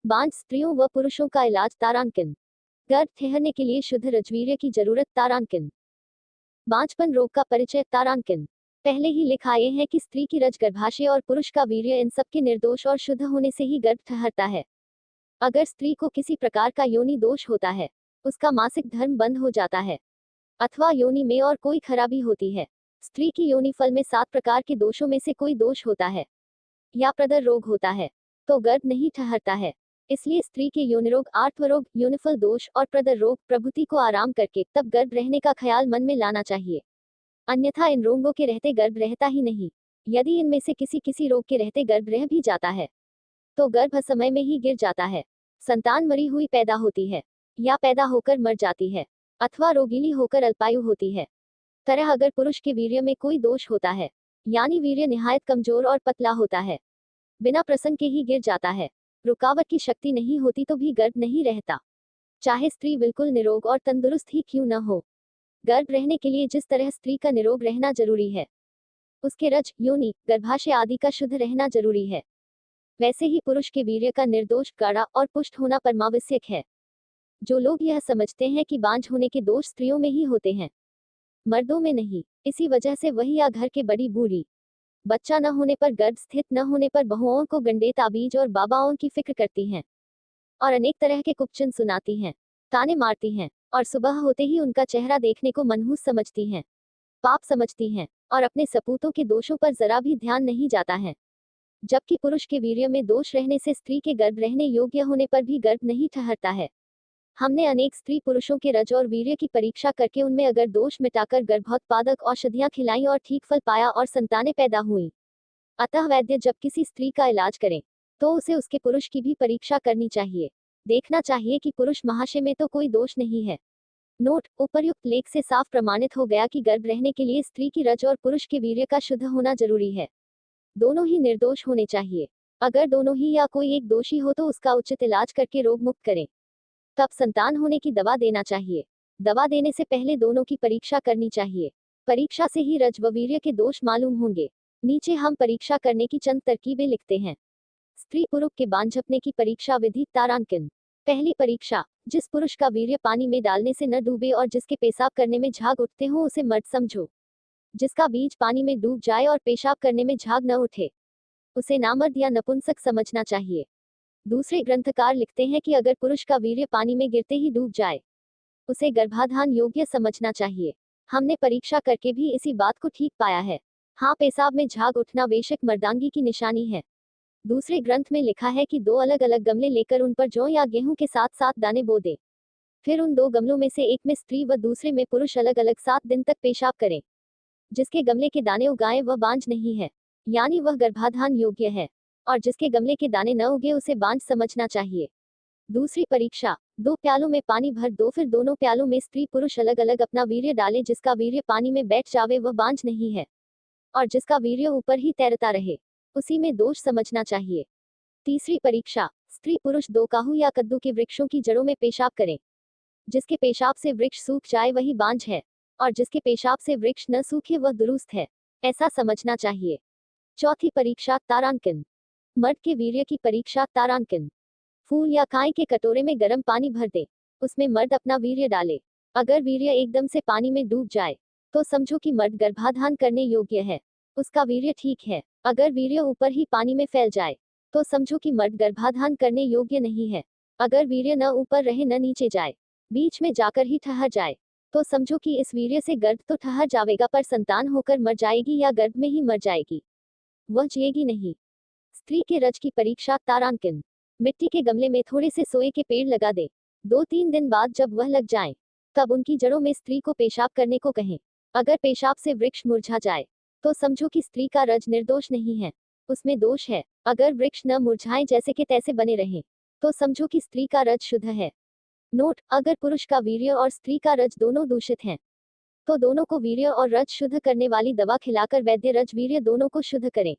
बांझ स्त्रियों व पुरुषों का इलाज तारांकिन। गर्भ ठहरने के लिए शुद्ध रजवीर्य की जरूरत तारांकिन। बांझपन रोग का परिचय तारांकिन। पहले ही लिखाए हैं कि स्त्री की रज गर्भाशय और पुरुष का वीर्य इन सबके निर्दोष और शुद्ध होने से ही गर्भ ठहरता है। अगर स्त्री को किसी प्रकार का योनि दोष होता है, उसका मासिक धर्म बंद हो जाता है, अथवा योनि में और कोई खराबी होती है, स्त्री की योनि फल में 7 प्रकार के दोषों में से कोई दोष होता है, या प्रदर रोग होता है, तो गर्भ नहीं ठहरता है। इसलिए स्त्री के योनिरोग, आर्तवरोग, योनिफल दोष और प्रदर रोग प्रभृति को आराम करके तब गर्भ रहने का ख्याल मन में लाना चाहिए। अन्यथा इन रोगों के रहते गर्भ रहता ही नहीं। यदि इनमें से किसी रोग के रहते गर्भ रह भी जाता है, तो गर्भ असमय में ही गिर जाता है, संतान मरी हुई पैदा होती है, या पैदा होकर मर जाती है, अथवा रोगीली होकर अल्पायु होती है। तरह अगर पुरुष के वीर्य में कोई दोष होता है, यानी वीर्य निहायत कमजोर और पतला होता है, बिना प्रसंग के ही गिर जाता है, रुकावट की शक्ति नहीं होती तो भी गर्भ नहीं रहता, चाहे स्त्री बिल्कुल निरोग और तंदुरुस्त ही क्यों न हो। गर्भ रहने के लिए जिस तरह स्त्री का निरोग रहना जरूरी है, उसके रज, योनि, गर्भाशय आदि का शुद्ध रहना जरूरी है, वैसे ही पुरुष के वीर्य का निर्दोष, गाढ़ा और पुष्ट होना परमावश्यक है। जो लोग यह समझते हैं कि बांझ होने के दोष स्त्रियों में ही होते हैं, मर्दों में नहीं, इसी वजह से वही या घर के बड़ी बूढ़ी, बच्चा न होने पर, गर्भ स्थित न होने पर बहुओं को गंडे, ताबीज और बाबाओं की फिक्र करती हैं, और अनेक तरह के कुपचन सुनाती हैं, ताने मारती हैं, और सुबह होते ही उनका चेहरा देखने को मनहूस समझती हैं, पाप समझती हैं, और अपने सपूतों के दोषों पर जरा भी ध्यान नहीं जाता है। जबकि पुरुष के वीर्य में दोष रहने से स्त्री के गर्भ रहने योग्य होने पर भी गर्भ नहीं ठहरता है। हमने अनेक स्त्री पुरुषों के रज और वीर्य की परीक्षा करके उनमें अगर दोष मिटाकर गर्भोत्पादक औषधियां खिलाई और ठीक फल पाया और संतानें पैदा हुई। अतः वैद्य जब किसी स्त्री का इलाज करें, तो उसे उसके पुरुष की भी परीक्षा करनी चाहिए, देखना चाहिए कि पुरुष महाशय में तो कोई दोष नहीं है। नोट: उपर्युक्त लेख से साफ प्रमाणित हो गया कि गर्भ रहने के लिए स्त्री की रज और पुरुष के वीर्य का शुद्ध होना जरूरी है। दोनों ही निर्दोष होने चाहिए। अगर दोनों ही या कोई एक दोषी हो तो उसका उचित इलाज करके रोग मुक्त करें, तब संतान होने की दवा देना चाहिए। दवा देने से पहले दोनों की परीक्षा करनी चाहिए। परीक्षा से ही रज व वीर्य के दोष मालूम होंगे। नीचे हम परीक्षा करने की चंद तरकीबें लिखते हैं। स्त्री पुरुष के बांझपने की परीक्षा विधि तारांकिन। पहली परीक्षा: जिस पुरुष का वीर्य पानी में डालने से न डूबे और जिसके पेशाब करने में झाग उठते हो उसे मर्द समझो। जिसका बीज पानी में डूब जाए और पेशाब करने में झाग न उठे, उसे नामर्द या नपुंसक समझना चाहिए। दूसरे ग्रंथकार लिखते हैं कि अगर पुरुष का वीर्य पानी में गिरते ही डूब जाए, उसे गर्भाधान योग्य समझना चाहिए। हमने परीक्षा करके भी इसी बात को ठीक पाया है। हाँ, पेशाब में झाग उठना बेशक मर्दांगी की निशानी है। दूसरे ग्रंथ में लिखा है कि 2 अलग अलग गमले लेकर उन पर जौ या गेहूं के साथ 7 दाने बो दे। फिर उन 2 गमलों में से एक में स्त्री व दूसरे में पुरुष अलग अलग 7 दिन तक पेशाब करें। जिसके गमले के दाने उगाए वह बांझ नहीं है, यानी वह गर्भाधान योग्य है, और जिसके गमले के दाने न उगे उसे बांझ समझना चाहिए। दूसरी परीक्षा: 2 प्यालों में पानी भर दो, फिर दोनों प्यालों में स्त्री पुरुष अलग अलग अपना वीर्य डाले। जिसका वीर्य पानी में बैठ जावे वह बांझ नहीं है, और जिसका वीर्य ऊपर ही तैरता रहे, उसी में दोष समझना चाहिए। तीसरी परीक्षा: स्त्री पुरुष 2 काहू या कद्दू के वृक्षों की जड़ों में पेशाब करें। जिसके पेशाब से वृक्ष सूख जाए वही बांझ है, और जिसके पेशाब से वृक्ष न सूखे वह दुरुस्त है, ऐसा समझना चाहिए। चौथी परीक्षा तारांकिन। मर्द के वीर्य की परीक्षा तारांकिन। फूल या काई के कटोरे में गर्म पानी भर दे, उसमें मर्द अपना वीर्य डाले। अगर वीर्य एकदम से पानी में डूब जाए तो समझो कि मर्द गर्भाधान करने योग्य है, उसका वीर्य ठीक है। अगर वीर्य ऊपर ही पानी में फैल जाए तो समझो कि मर्द गर्भाधान करने योग्य नहीं है। अगर वीर्य न ऊपर रहे न नीचे जाए, बीच में जाकर ही ठहर जाए, तो समझो कि इस वीर्य से गर्भ तो ठहर जाएगा पर संतान होकर मर जाएगी या गर्भ में ही मर जाएगी, वह जिएगी नहीं। स्त्री के रज की परीक्षा तारांकिन। मिट्टी के गमले में थोड़े से सोए के पेड़ लगा दे। 2-3 दिन बाद जब वह लग जाए, तब उनकी जड़ों में स्त्री को पेशाब करने को कहें। अगर पेशाब से वृक्ष मुरझा जाए तो समझो कि स्त्री का रज निर्दोष नहीं है, उसमें दोष है। अगर वृक्ष न मुरझाए, जैसे के तैसे बने रहें, तो समझो कि स्त्री का रज शुद्ध है। नोट: अगर पुरुष का वीर्य और स्त्री का रज दोनों दूषित हैं, तो दोनों को वीर्य और रज शुद्ध करने वाली दवा खिलाकर वैद्य रज वीर्य दोनों को शुद्ध करें।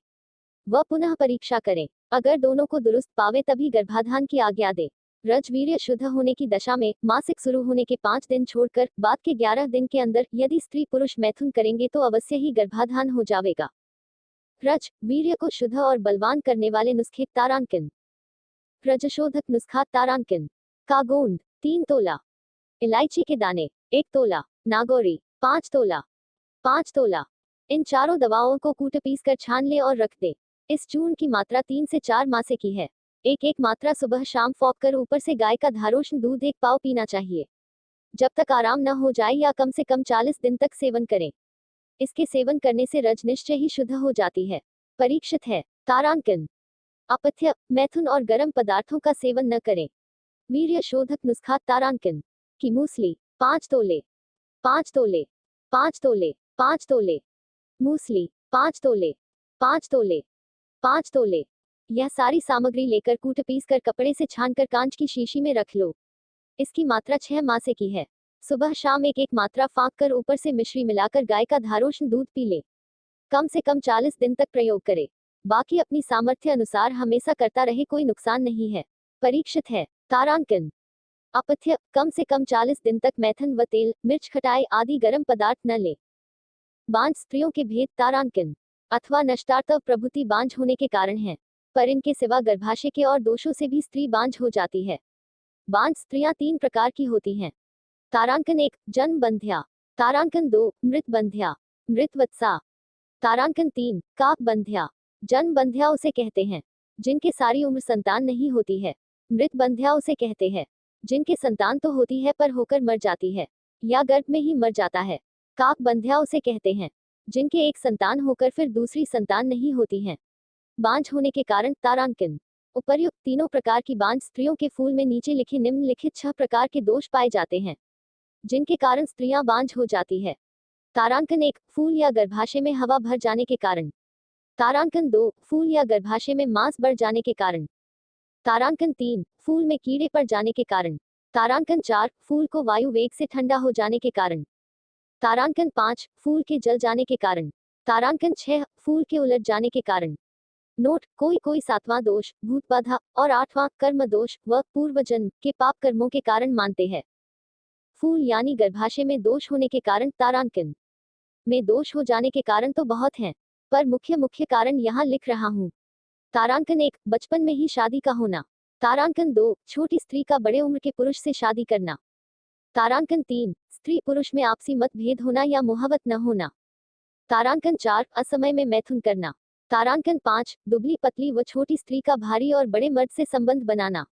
वह पुनः परीक्षा करें। अगर दोनों को दुरुस्त पावे तभी गर्भाधान की आज्ञा दे। रज वीर्य शुद्ध होने की दशा में मासिक शुरू होने के 5 दिन छोड़कर बाद के 11 दिन के अंदर यदि स्त्री पुरुष मैथुन करेंगे तो अवश्य ही गर्भाधान हो जाएगा। रज वीर्य को शुद्ध और बलवान करने वाले नुस्खे तारांकिन। रजशोधक नुस्खा तारांकिन। कागोंद 3 तोला, इलायची के दाने 1 तोला, नागौरी 5 तोला, 5 तोला। इन चारों दवाओं को कूट पीस कर छान ले और रख दे। इस चूर्ण की मात्रा 3 से 4 मासे की है। एक एक मात्रा सुबह शाम फौंक कर ऊपर से गाय का धारोष्ण दूध 1 पाव पीना चाहिए। जब तक आराम न हो जाए या कम से कम 40 दिन तक सेवन करें। इसके सेवन करने से रज निश्चय ही शुद्ध हो जाती है। परीक्षित है। तारांकिन। अपथ्य, मैथुन और गर्म पदार्थों का सेवन न करें। वीर्य शोधक नुस्खा तारांकिन। की मूसली 5 तोले, 5 तोले, 5 तोले, 5 तोले। मूसली 5 तोले, 5 तोले, 5 तोले। यह सारी सामग्री लेकर कूट पीस कर कपड़े से छानकर कांच की शीशी में रख लो। इसकी मात्रा 6 मासे की है। सुबह शाम एक एक मात्रा फाँक कर ऊपर से मिश्री मिलाकर गाय का धारोष्ण दूध पी ले। कम से कम 40 दिन तक प्रयोग करे। बाकी अपनी सामर्थ्य अनुसार हमेशा करता रहे, कोई नुकसान नहीं है। परीक्षित है। तारांकिन। अपथ्य, कम से कम 40 दिन तक मैथन व तेल, मिर्च, खटाई आदि गर्म पदार्थ न ले। बांझ स्त्रियों के भेद तारांकिन अथवा नष्टार्तव प्रभृति बांझ होने के कारण है, पर इनके सिवा गर्भाशय के और दोषों से भी स्त्री बांझ हो जाती है। बांझ स्त्रियां 3 प्रकार की होती हैं। तारांकन 1 जन्म बंध्या, तारांकन 2 मृत बंध्या, मृतवत्सा, तारांकन 3 काक बंध्या। जन्म बंध्या उसे कहते हैं जिनके सारी उम्र संतान नहीं होती है। मृत बंध्या उसे कहते हैं जिनके संतान तो होती है पर होकर मर जाती है या गर्भ में ही मर जाता है। काक बंध्या उसे कहते हैं जिनके एक संतान होकर फिर दूसरी संतान नहीं होती है। बांझ होने के कारण तारांकिन। उपर्युक्त तीनों प्रकार की बांझ स्त्रियों के फूल में नीचे लिखे निम्नलिखित 6 प्रकार के दोष पाए जाते हैं जिनके कारण स्त्रियां बांझ हो जाती है। तारांकन 1 फूल या गर्भाशय में हवा भर जाने के कारण। तारांकन 2 फूल या गर्भाशय में मांस बढ़ जाने के कारण। तारांकन 3 फूल में कीड़े पड़ जाने के कारण। तारांकन 4 फूल को वायु वेग से ठंडा हो जाने के कारण। तारांकन 5 फूल के जल जाने के कारण। तारांकन 6 फूल के उलट जाने के कारण। नोट, कोई कोई 7वां दोष भूत बाधा और 8वां कर्म दोष व पूर्व जन्म के पाप कर्मों के कारण मानते हैं। फूल यानी गर्भाशय में दोष होने के कारण तारांकिन में दोष हो जाने के कारण तो बहुत हैं, पर मुख्य कारण यहाँ लिख रहा हूँ। तारांकन 1 बचपन में ही शादी का होना। तारांकन 2 छोटी स्त्री का बड़े उम्र के पुरुष से शादी करना। तारांकन 3 स्त्री पुरुष में आपसी मतभेद होना या मुहावत न होना। तारांकन 4 असमय में मैथुन करना। तारांकन 5 दुबली पतली व छोटी स्त्री का भारी और बड़े मर्द से संबंध बनाना।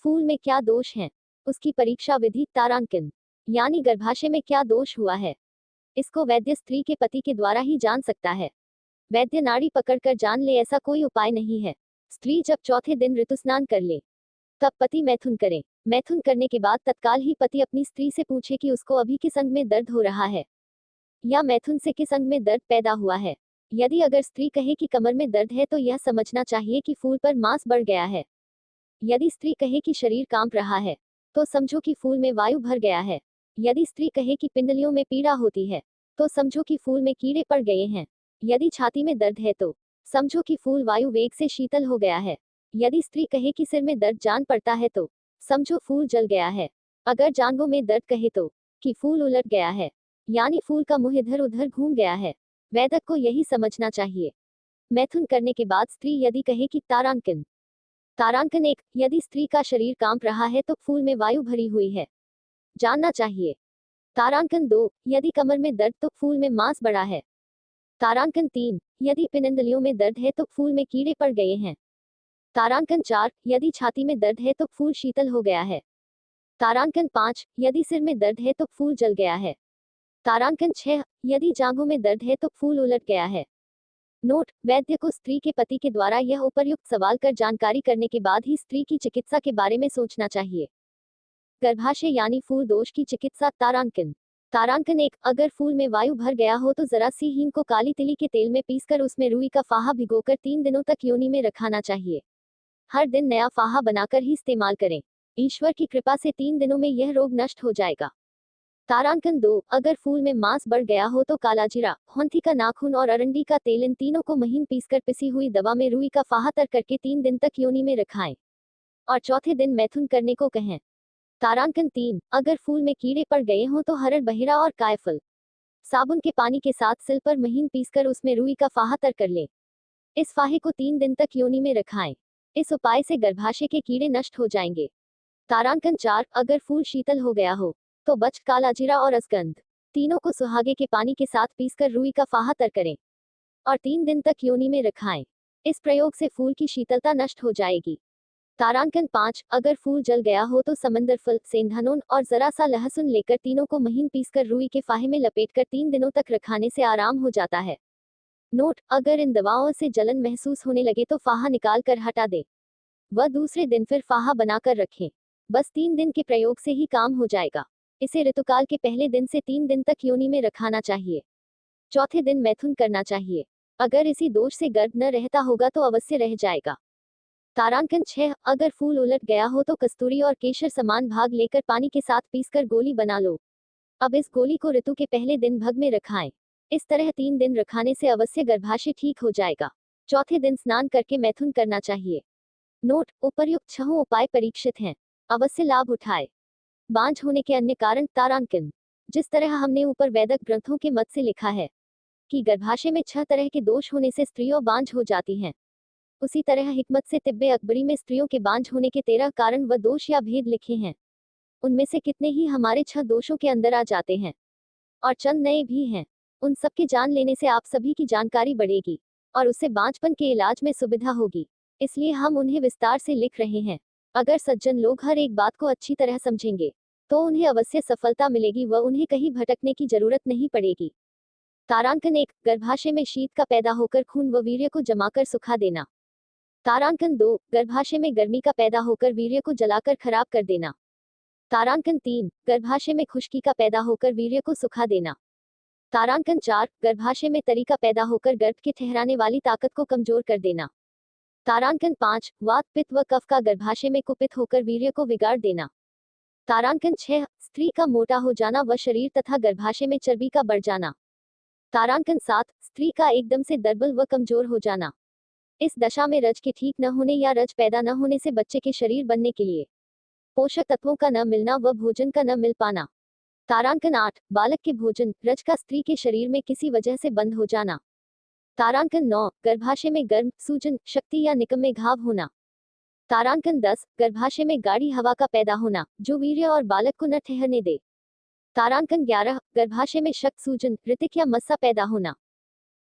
फूल में क्या दोष है, उसकी परीक्षा विधि। तारांकिन यानी गर्भाशय में क्या दोष हुआ है, इसको वैद्य स्त्री के पति के द्वारा ही जान सकता है। वैद्य नाड़ी पकड़कर जान ले ऐसा कोई उपाय नहीं है। स्त्री जब चौथे दिन ऋतुस्नान कर ले तब पति मैथुन करे। मैथुन करने के बाद तत्काल ही पति अपनी स्त्री से पूछे कि उसको अभी किस अंग में दर्द हो रहा है या मैथुन से किस अंग में दर्द पैदा हुआ है। यदि अगर स्त्री कहे कि कमर में दर्द है तो यह समझना चाहिए कि फूल पर मांस बढ़ गया है। यदि स्त्री कहे कि शरीर कांप रहा है तो समझो कि फूल में वायु भर गया है। यदि स्त्री कहे कि पिंडलियों में पीड़ा होती है तो समझो कि फूल में कीड़े पड़ गए हैं। यदि छाती में दर्द है तो समझो कि फूल वायु वेग से शीतल हो गया है। यदि स्त्री कहे कि सिर में दर्द जान पड़ता है तो समझो फूल जल गया है। अगर जांघों में दर्द कहे तो कि फूल उलट गया है, यानी फूल का मुंह इधर उधर घूम गया है। वैदक को यही समझना चाहिए। मैथुन करने के बाद स्त्री यदि कहे कि तारांकिन। तारांकन 1 यदि स्त्री का शरीर कांप रहा है तो फूल में वायु भरी हुई है, जानना चाहिए। तारांकन 2 यदि कमर में दर्द तो फूल में मांस बढ़ा है। तारांकन 3 यदि पिनंदलियों में दर्द है तो फूल में कीड़े पड़ गए हैं। तारांकन 4 यदि छाती में दर्द है तो फूल शीतल हो गया है। तारांकन 5 यदि सिर में दर्द है तो फूल जल गया है। तारांकन 6 यदि जांघों में दर्द है तो फूल उलट गया है। नोट, वैद्य को स्त्री के पति के द्वारा यह उपर्युक्त सवाल कर जानकारी करने के बाद ही स्त्री की चिकित्सा के बारे में सोचना चाहिए। गर्भाशय यानी फूल दोष की चिकित्सा। तारांकन। तारांकन 1 अगर फूल में वायु भर गया हो तो जरा सी हींग को काली तिली के तेल में पीसकर उसमें रुई का फाहा भिगोकर 3 दिनों तक योनि में रखाना चाहिए। हर दिन नया फाहा बनाकर ही इस्तेमाल करें। ईश्वर की कृपा से 3 दिनों में यह रोग नष्ट हो जाएगा। तारांकन 2 अगर फूल में मांस बढ़ गया हो तो काला जीरा, हौंथी का नाखून और अरंडी का तेल इन तीनों को महीन पीसकर पिसी हुई दवा में रुई का फाहा तर करके 3 दिन तक योनि में रखाएं और चौथे दिन मैथुन करने को कहें। तारांकन 3 अगर फूल में कीड़े पड़ गए हों तो हरड़ बहिरा और कायफल साबुन के पानी के साथ सिल पर महीन पीसकर उसमें रुई का फाहा तर कर ले। इस फाहे को 3 दिन तक योनि में रखाएं। इस उपाय से गर्भाशय के कीड़े नष्ट हो जाएंगे। तारांकन 4, अगर फूल शीतल हो गया हो तो बच कालाजीरा और असगंध तीनों को सुहागे के पानी के साथ पीसकर रुई का फाहा तर करें और 3 दिन तक योनि में रखाएं। इस प्रयोग से फूल की शीतलता नष्ट हो जाएगी। तारांकन 5, अगर फूल जल गया हो तो समंदर फल, सेंधानोन और जरा सा लहसुन लेकर तीनों को महीन पीसकर रुई के फाहे में लपेटकर 3 दिनों तक रखाने से आराम हो जाता है। नोट, अगर इन दवाओं से जलन महसूस होने लगे तो फाहा निकाल कर हटा दें। वह दूसरे दिन फिर फाहा बनाकर रखें। बस 3 दिन के प्रयोग से ही काम हो जाएगा। इसे ऋतुकाल के पहले दिन से 3 दिन तक योनि में रखाना चाहिए। चौथे दिन मैथुन करना चाहिए। अगर इसी दोष से गर्भ न रहता होगा तो अवश्य रह जाएगा। तारांकन 6, अगर फूल उलट गया हो तो कस्तूरी और केशर समान भाग लेकर पानी के साथ पीसकर गोली बना लो। अब इस गोली को ऋतु के पहले दिन भग में रखाएं। इस तरह 3 दिन रखाने से अवश्य गर्भाशय ठीक हो जाएगा। चौथे दिन स्नान करके मैथुन करना चाहिए। नोट, उपर्युक्त 6 उपाय परीक्षित हैं, अवश्य लाभ उठाए। बांझ होने के अन्य कारण। तारांकन, जिस तरह हमने ऊपर वैदिक ग्रंथों के मत से लिखा है कि गर्भाशय में 6 तरह के दोष होने से स्त्रियों बांझ हो जाती हैं, उसी तरह हिकमत से तिब्बे अकबरी में स्त्रियों के बांझ होने के 13 कारण व दोष या भेद लिखे हैं। उनमें से कितने ही हमारे 6 दोषों के अंदर आ जाते हैं और चंद नए भी हैं। उन सबके जान लेने से आप सभी की जानकारी बढ़ेगी और उससे बांझपन के इलाज में सुविधा होगी, इसलिए हम उन्हें विस्तार से लिख रहे हैं। अगर सज्जन लोग हर एक बात को अच्छी तरह समझेंगे तो उन्हें अवश्य सफलता मिलेगी व उन्हें कहीं भटकने की जरूरत नहीं पड़ेगी। तारांकन 1, गर्भाशय में शीत का पैदा होकर खून व वीर्य को जमाकर सुखा देना। तारांकन 2, गर्भाशय में गर्मी का पैदा होकर वीर्य को जलाकर खराब कर देना। तारांकन 3, गर्भाशय में खुश्की का पैदा होकर वीर्य को सुखा देना। तारांकन 4, गर्भाशय में तरी का पैदा होकर गर्भ के ठहराने वाली ताकत को कमजोर कर देना। तारांकन 5, वात पित्त व कफ का गर्भाशय में कुपित होकर वीर्य को बिगाड़ देना। तारांकन 6, स्त्री का मोटा हो जाना व शरीर तथा गर्भाशय में चर्बी का बढ़ जाना। तारांकन 7, स्त्री का एकदम से दुर्बल व कमजोर हो जाना। इस दशा में रज के ठीक न होने या रज पैदा न होने से बच्चे के शरीर बनने के लिए पोषक तत्वों का न मिलना व भोजन का न मिल पाना। तारांकन 8, बालक के भोजन रज का स्त्री के शरीर में किसी वजह से बंद हो जाना। तारांकन 9, गर्भाशय में गर्म, सूजन, शक्ति या निकम में घाव होना। तारांकन 10, गर्भाशय में गाढ़ी हवा का पैदा होना जो वीर्य और बालक को न ठहरने दे। तारांकन 11, गर्भाशय में शक्त, सूजन, ऋतिक या मस्सा पैदा होना।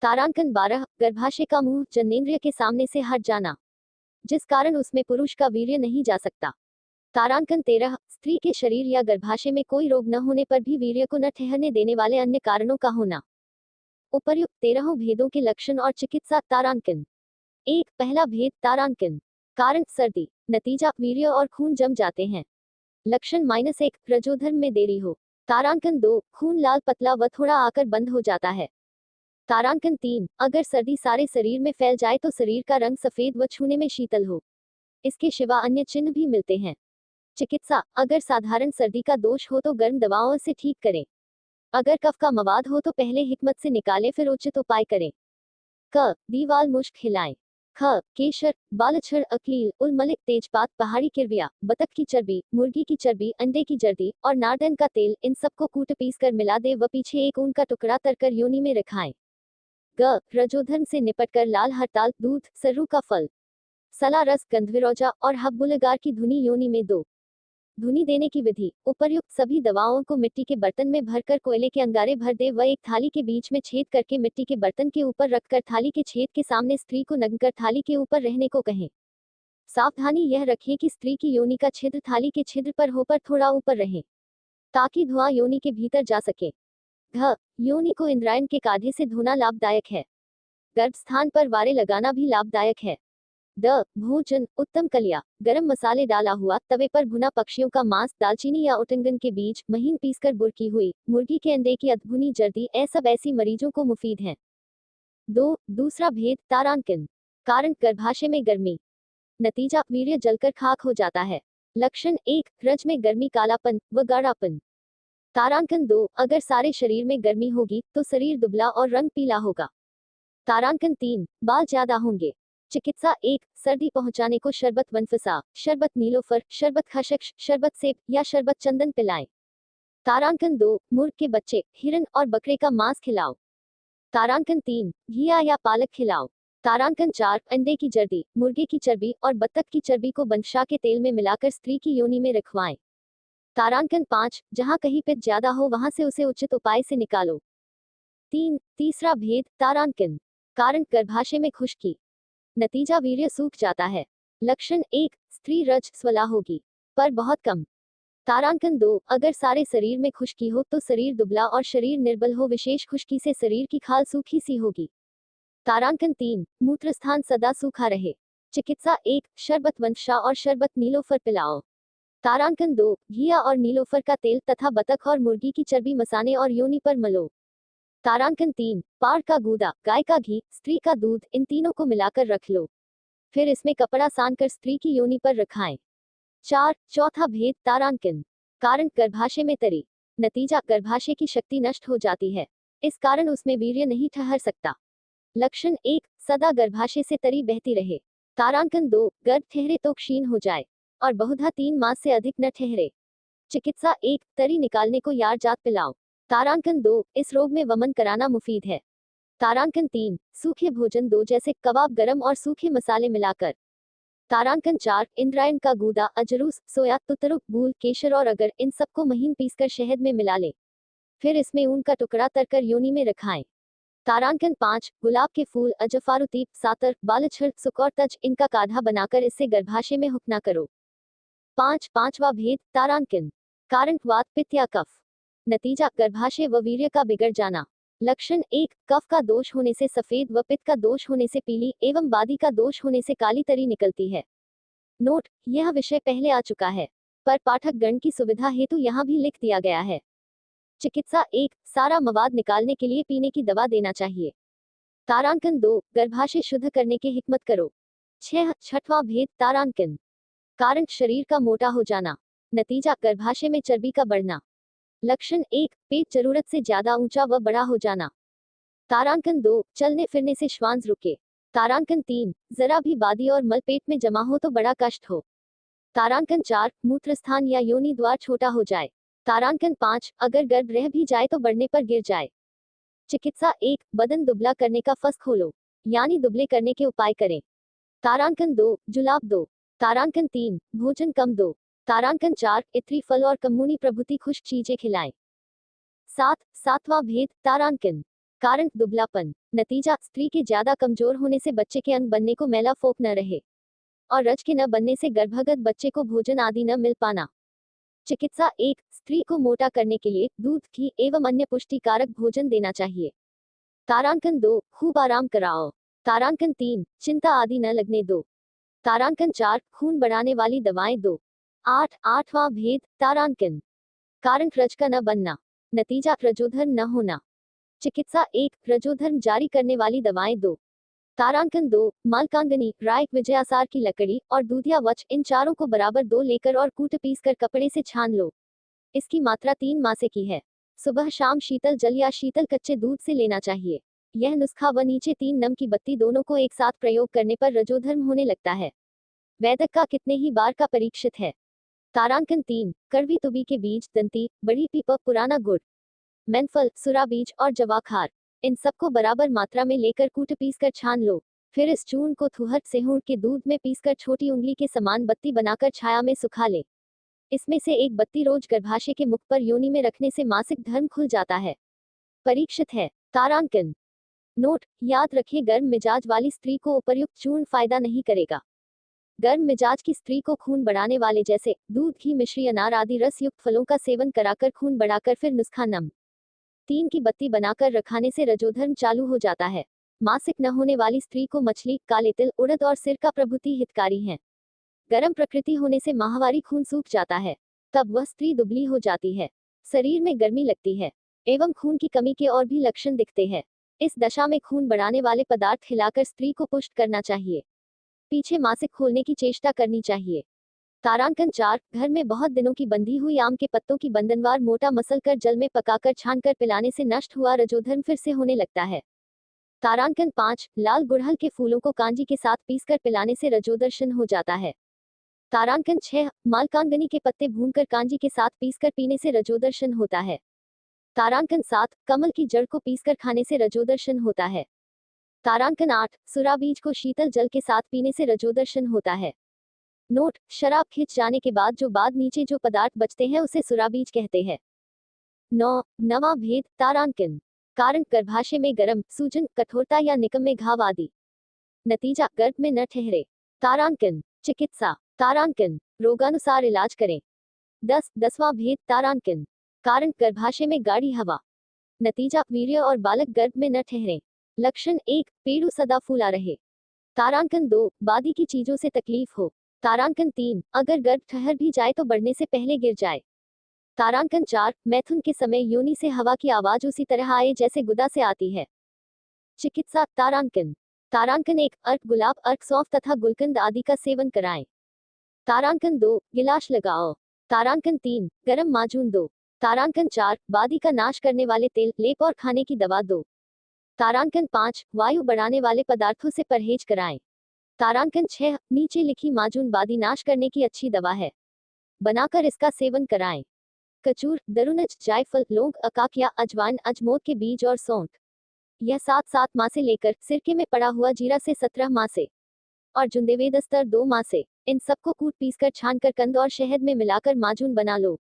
तारांकन 12, गर्भाशय का मुंह जननेंद्रिय के सामने से हट जाना जिस कारण उसमें पुरुष का वीर्य नहीं जा सकता। तारांकन 13, स्त्री के शरीर या गर्भाशय में कोई रोग न होने पर भी वीर्य को न ठहरने देने वाले अन्य कारणों का होना। उपर्युक्त 13 भेदों के लक्षण और चिकित्सा। तारांकन 1, पहला भेद। तारांकन कारण सर्दी, नतीजा वीर्य और खून जम जाते हैं। लक्षण -1, रजोधर्म में देरी हो। तारांकन 2, खून लाल पतला व थोड़ा आकर बंद हो जाता है। तारांकन 3, अगर सर्दी सारे शरीर में फैल जाए तो शरीर का रंग सफेद व छूने में शीतल हो। इसके सिवा अन्य चिन्ह भी मिलते हैं। चिकित्सा, अगर साधारण सर्दी का दोष हो तो गर्म दवाओं से ठीक करें। अगर कफ का मवाद हो तो पहले हिकमत से निकालें फिर उचित उपाय करें। क, दीवाल मुश्क हिलाएं। ख, केशर, बालछड़, अकील, उलमलिक, तेजपात, पहाड़ी किरविया, बतख की चर्बी, मुर्गी की चर्बी, अंडे की जर्दी और नारदन का तेल, इन सबको कूट पीस कर मिला दे व पीछे एक ऊन का टुकड़ा तरकर योनि में रखाएं। ग, रजोधर्म से निपटकर लाल हड़ताल, दूध, सर्रू का फल, सला रस, गंधविरोजा और हब्बुलगार की धुनी योनि में दो। धुनी देने की विधि, उपर्युक्त सभी दवाओं को मिट्टी के बर्तन में भरकर कोयले के अंगारे भर दे व एक थाली के बीच में छेद करके मिट्टी के बर्तन के ऊपर रखकर थाली के छेद के सामने स्त्री को नंगकर थाली के ऊपर रहने को कहें। सावधानी यह रखें कि स्त्री की योनि का छिद्र थाली के छिद्र पर हो पर थोड़ा ऊपर रहे ताकि धुआं योनि के भीतर जा सके। घ, योनि को इंद्रायण के काढ़े से धोना लाभदायक है। गर्भस्थान पर वारे लगाना भी लाभदायक है। द, भोजन, उत्तम कलिया, गरम मसाले डाला हुआ तवे पर भुना पक्षियों का मांस, दालचीनी या उटंगन के बीज महीन पीसकर बुरकी हुई मुर्गी के अंडे की अधभुनी जर्दी, सब ऐसी मरीजों को मुफीद हैं। 2, दूसरा भेद। तारांकन कारण गर्भाशय में गर्मी, नतीजा वीर्य जलकर खाक हो जाता है। लक्षण 1, रज में गर्मी, कालापन व गाढ़ापन। तारांकन 2, अगर सारे शरीर में गर्मी होगी तो शरीर दुबला और रंग पीला होगा। तारांकन 3, बाल ज्यादा होंगे। चिकित्सा 1, सर्दी पहुंचाने को शरबत वनफसा, शरबत नीलोफर, शरबत खशक, शरबत सेब या शरबत चंदन पिलाएं। तारांकन 2, मुर्ग के बच्चे, हिरन और बकरे का मांस खिलाओ। तारांकन 3, घिया या पालक खिलाओ। तारांकन 4 अंडे की जर्दी, मुर्गे की चर्बी और बत्तख की चर्बी को बनशा के तेल में मिलाकर स्त्री की योनि में रखवाएं। तारांकन 5 जहां कहीं पित्त ज्यादा हो वहां से उसे उचित उपाय से निकालो। 3 तीसरा भेद तारांकन। कारण गर्भाशय में खुश्की। नतीजा वीर्य सूख जाता है। लक्षण 1 स्त्री रज स्वला होगी, पर बहुत कम। तारांकन 2 अगर सारे शरीर में खुश्की हो तो शरीर दुबला और शरीर निर्बल हो, विशेष खुश्की से शरीर की खाल सूखी सी होगी। तारांकन 3 मूत्रस्थान सदा सूखा रहे। चिकित्सा 1 शरबत वंशा और शरबत नीलोफर पिलाओ। तारांकन 2 घिया और नीलोफर का तेल तथा बतख और मुर्गी की चर्बी मसाने और योनि पर मलो। तारांकन 3 पार का गूदा, गाय का घी, स्त्री का दूध, इन तीनों को मिलाकर रख लो। फिर इसमें कपड़ा सानकर स्त्री की योनि पर रखाएं। चौथा भेद तारांकन। कारण गर्भाशय में तरी। नतीजा गर्भाशय की शक्ति नष्ट हो जाती है, इस कारण उसमें वीर्य नहीं ठहर सकता। लक्षण 1 सदा गर्भाशय से तरी बहती रहे। तारांकन 2 गर्भ ठहरे तो क्षीण हो जाए और बहुधा 3 मास से अधिक न ठहरे। चिकित्सा 1 तरी निकालने को यार जात पिलाओ। तारांकन 2 इस रोग में वमन कराना मुफीद है। तारांकन 3 सूखे भोजन दो, जैसे कबाब गरम और सूखे मसाले मिलाकर। तारांकन 4 इंद्रायण का गूदा, अजरूस, सोया, तुतरुक, बूल, केशर और अगर, इन सबको महीन पीसकर शहद में मिला ले। फिर इसमें ऊन का टुकड़ा तरकर योनि में रखाएं। तारांकन 5 गुलाब के फूल, अजफारुतीप, सातर, बालछड़, सुक और तज, इनका काढ़ा बनाकर इससे गर्भाशय में हुक्ना करो। पांचवा भेद तारांकन। कारण वात, पित्त या कफ। नतीजा गर्भाशय व वीर्य का बिगड़ जाना। लक्षण 1 कफ का दोष होने से सफेद व पित्त का दोष होने से पीली एवं बादी का दोष होने से काली तरी निकलती है। नोट, यह विषय पहले आ चुका है, पर पाठक गण की सुविधा हेतु यहाँ भी लिख दिया गया है। चिकित्सा 1 सारा मवाद निकालने के लिए पीने की दवा देना चाहिए। तारांकन 2 गर्भाशय शुद्ध करने के हिकमत करो। छठवां भेद तारांकन। कारण शरीर का मोटा हो जाना। नतीजा गर्भाशय में चर्बी का बढ़ना। लक्षण 1 पेट जरूरत से ज्यादा ऊंचा व बड़ा हो जाना। तारांकन 2 चलने फिरने से श्वास रुके। तारांकन 3 जरा भी बादी और मल पेट में जमा हो तो बड़ा कष्ट हो। तारांकन 4 मूत्रस्थान या योनि द्वार छोटा हो जाए। तारांकन 5 अगर गर्भ रह भी जाए तो बढ़ने पर गिर जाए। चिकित्सा 1 बदन दुबला करने का फस खोलो, यानी दुबले करने के उपाय करें। तारांकन 2 जुलाब दो। तारांकन 3 भोजन कम दो। तारांकन 4 इत्री फल और कमूनी प्रभृति खुश्क चीजें खिलाएं। सातवां भेद तारांकन। कारण दुबलापन। नतीजा स्त्री के ज्यादा कमजोर होने से बच्चे के अंग बनने को मैला फोक न रहे और रज के न बनने से गर्भगत बच्चे को भोजन आदि न मिल पाना। चिकित्सा 1 स्त्री को मोटा करने के लिए दूध, घी एवं अन्य पुष्टिकारक भोजन देना चाहिए। तारांकन 2 खूब आराम कराओ। तारांकन 3 चिंता आदि न लगने दो। तारांकन 4 खून बढ़ाने वाली दवाएं दो। आठवां भेद तारांकन। कारण रज का न बनना। नतीजा रजोधर्म न होना। चिकित्सा 1 रजोधर्म जारी करने वाली दवाएं दो। तारांकन 2 मालकांगनी, राय, विजयासार की लकड़ी और दूधिया वच, इन चारों को बराबर दो लेकर और कूट पीस कर कपड़े से छान लो। इसकी मात्रा 3 मासे की है। सुबह शाम शीतल जल या शीतल कच्चे दूध से लेना चाहिए। यह नुस्खा व नीचे 3 नम की बत्ती दोनों को एक साथ प्रयोग करने पर रजोधर्म होने लगता है। वैदक का कितने ही बार का परीक्षित है। तारांकन 3 कड़वी तुबी के बीज, दंती, बड़ी पीपा, पुराना गुड़, मैनफल, सुरा बीज और जवाखार, इन सबको बराबर मात्रा में लेकर कूट पीस कर छान लो। फिर इस चूर्ण को थुहर सेहूड़ के दूध में पीसकर छोटी उंगली के समान बत्ती बनाकर छाया में सुखा ले। इसमें से एक बत्ती रोज गर्भाशय के मुख पर योनि में रखने से मासिक धर्म खुल जाता है। परीक्षित है। तारांकन। नोट, याद रखें गर्म मिजाज वाली स्त्री को उपर्युक्त चूर्ण फायदा नहीं करेगा। गर्म मिजाज की स्त्री को खून बढ़ाने वाले जैसे दूध, घी, मिश्री, अनार आदि रस युक्त फलों का सेवन कराकर खून बढ़ाकर फिर नुस्खा नम 3 की बत्ती बनाकर रखाने से रजोधर्म चालू हो जाता है। मासिक न होने वाली स्त्री को मछली, काले तिल, उड़द और सिरका प्रभृति हितकारी हैं। गर्म प्रकृति होने से माहवारी खून सूख जाता है, तब वह स्त्री दुबली हो जाती है, शरीर में गर्मी लगती है एवं खून की कमी के और भी लक्षण दिखते हैं। इस दशा में खून बढ़ाने वाले पदार्थ खिलाकर स्त्री को पुष्ट करना चाहिए। पीछे मासिक खोलने की चेष्टा करनी चाहिए। तारांकन 4 घर में बहुत दिनों की बंधी हुई आम के पत्तों की बंधनवार मोटा मसल कर जल में पकाकर छानकर पिलाने से नष्ट हुआ रजोधर्म फिर से होने लगता है। तारांकन 5 लाल गुड़हल के फूलों को कांजी के साथ पीसकर पिलाने से रजोदर्शन हो जाता है। तारांकन 6 मालकांगनी के पत्ते भूनकर कांजी के साथ पीसकर पीने से रजोदर्शन होता है। तारांकन 7 कमल की जड़ को पीसकर खाने से रजोदर्शन होता है। तारांकन 8, सुरा बीज को शीतल जल के साथ पीने से रजोदर्शन होता है। नोट, शराब खिंच जाने के बाद नीचे जो पदार्थ बचते हैं उसे सुरा बीज कहते हैं। 9, नवा भेद तारांकन। कारण गर्भाशय में गर्म, सूजन, कठोरता या निकम में घाव आदि। नतीजा, गर्भ में न ठहरे। तारांकन। चिकित्सा। तारांकन, रोगानुसार इलाज करें। 10, 10वां भेद तारांकन। कारण गर्भाशय में गाढ़ी हवा। नतीजा, वीर्य और बालक गर्भ में न ठहरे। लक्षण 1, पेड़ू सदा फूला रहे। तारांकन 2, बादी की चीजों से तकलीफ हो। तारांकन 3, अगर गर्भ ठहर भी जाए तो बढ़ने से पहले गिर जाए। तारांकन 4, मैथुन के समय योनि से हवा की आवाज उसी तरह आए जैसे गुदा से आती है। चिकित्सा। तारांकन। तारांकन 1, अर्क गुलाब, अर्क सौंफ तथा गुलकंद आदि का सेवन कराएं। तारांकन 2, गिलाश लगाओ। तारांकन 3, गरम माजून दो। तारांकन 4, बादी का नाश करने वाले तेल, लेप और खाने की दवा दो। तारांकन 5, वायु बढ़ाने वाले पदार्थों से परहेज कराएं। तारांकन 6, नीचे लिखी माजून बादी नाश करने की अच्छी दवा है, बनाकर इसका सेवन कराएं। कचूर, दरुनज, जायफल, लौंग, अकाकिया, अजवाइन, अजमोद के बीज और सौंठ। यह 7 माह से लेकर सिरके में पड़ा हुआ जीरा से 17 माह से और जुंदेवेद स्तर 2 माह से। इन सबको कूट पीसकर छानकर कंद और शहद में मिलाकर माजून बना लो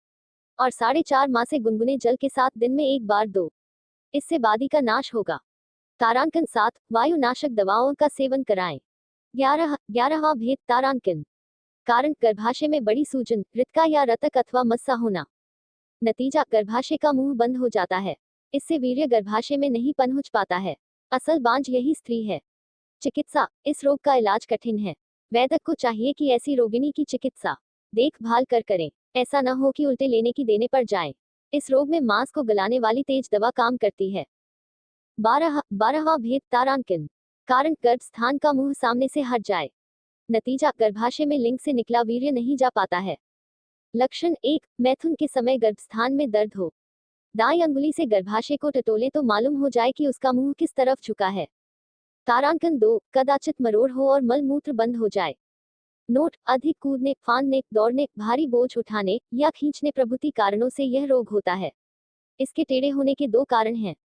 और 4.5 माह से गुनगुने जल के साथ दिन में 1 बार दो। इससे बादी का नाश होगा। तारांकन 7, वायु नाशक दवाओं का सेवन कराएं। 11वां भेद तारांकन। कारण गर्भाशय में बड़ी सूजन, रितका या रतक अथवा मस्सा होना। नतीजा, गर्भाशय का मुंह बंद हो जाता है। इससे वीर्य गर्भाशय में नहीं पनहुच पाता है। असल बांझ यही स्त्री है। चिकित्सा। इस रोग का इलाज कठिन है। वैद्य को चाहिए कि ऐसी रोगिणी की चिकित्सा देखभाल कर करें। ऐसा न हो कि उल्टे लेने की देने पर जाए। इस रोग में मांस को गलाने वाली तेज दवा काम करती है। 12वां भेद तारांकन। कारण गर्भस्थान का मुंह सामने से हट जाए। नतीजा, गर्भाशय में लिंग से निकला वीर्य नहीं जा पाता है। लक्षण 1, मैथुन के समय गर्भस्थान में दर्द हो। दाईं अंगुली से गर्भाशय को टटोले तो मालूम हो जाए कि उसका मुंह किस तरफ झुका है। तारांकन 2, कदाचित मरोड़ हो और मल मूत्र बंद हो जाए। नोट, अधिक कूदने, फांदने, दौड़ने, भारी बोझ उठाने या खींचने प्रभृति कारणों से यह रोग होता है। इसके टेढ़े होने के 2 कारण हैं।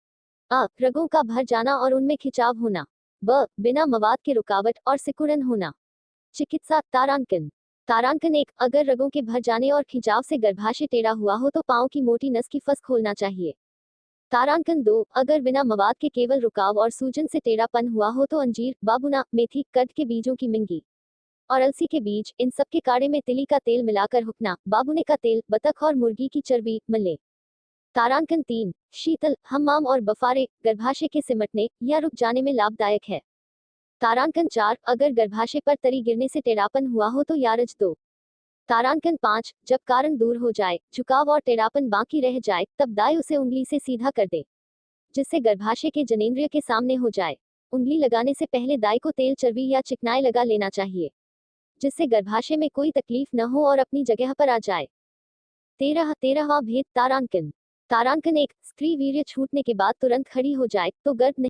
अ, रगों का भर जाना और उनमें खिंचाव होना। ब, बिना मवाद के रुकावट और सिकुड़न होना। चिकित्सा। तारांकन। तारांकन 1, अगर रगों के भर जाने और खिंचाव से गर्भाशय टेढ़ा हुआ हो तो पांव की मोटी नस की फस खोलना चाहिए। तारांकन 2, अगर बिना मवाद के केवल रुकाव और सूजन से टेढ़ापन हुआ हो तो अंजीर, बाबुना, मेथी, कद के बीजों की मिंगी और अलसी के बीज, इन सब के काढ़े में तिली का तेल मिलाकर हुक्ना, बाबुने का तेल, बतख और मुर्गी की चर्बी मले। तारांकन 3, शीतल, हम्माम और बफारे गर्भाशय के सिमटने या रुक जाने में लाभदायक है। तारांकन 4, अगर गर्भाशय पर तरी गिरने से टेढ़ापन हुआ हो तो यारज दो। तारांकन 5, जब कारण दूर हो जाए, झुकाव और टेढ़ापन बाकी रह जाए, तब दाएं उसे उंगली से सीधा कर दे, जिससे गर्भाशय के जनेंद्रिय के सामने हो जाए। उंगली लगाने से पहले दाएं को तेल, चर्बी या चिकनाई लगा लेना चाहिए, जिससे गर्भाशय में कोई तकलीफ न हो और अपनी जगह पर आ जाए। 13वां भेद तारांकन। तारांकन 1, स्त्री वीर्य छूटने के बाद तुरंत खड़ी हो जाए तो गर्भ नहीं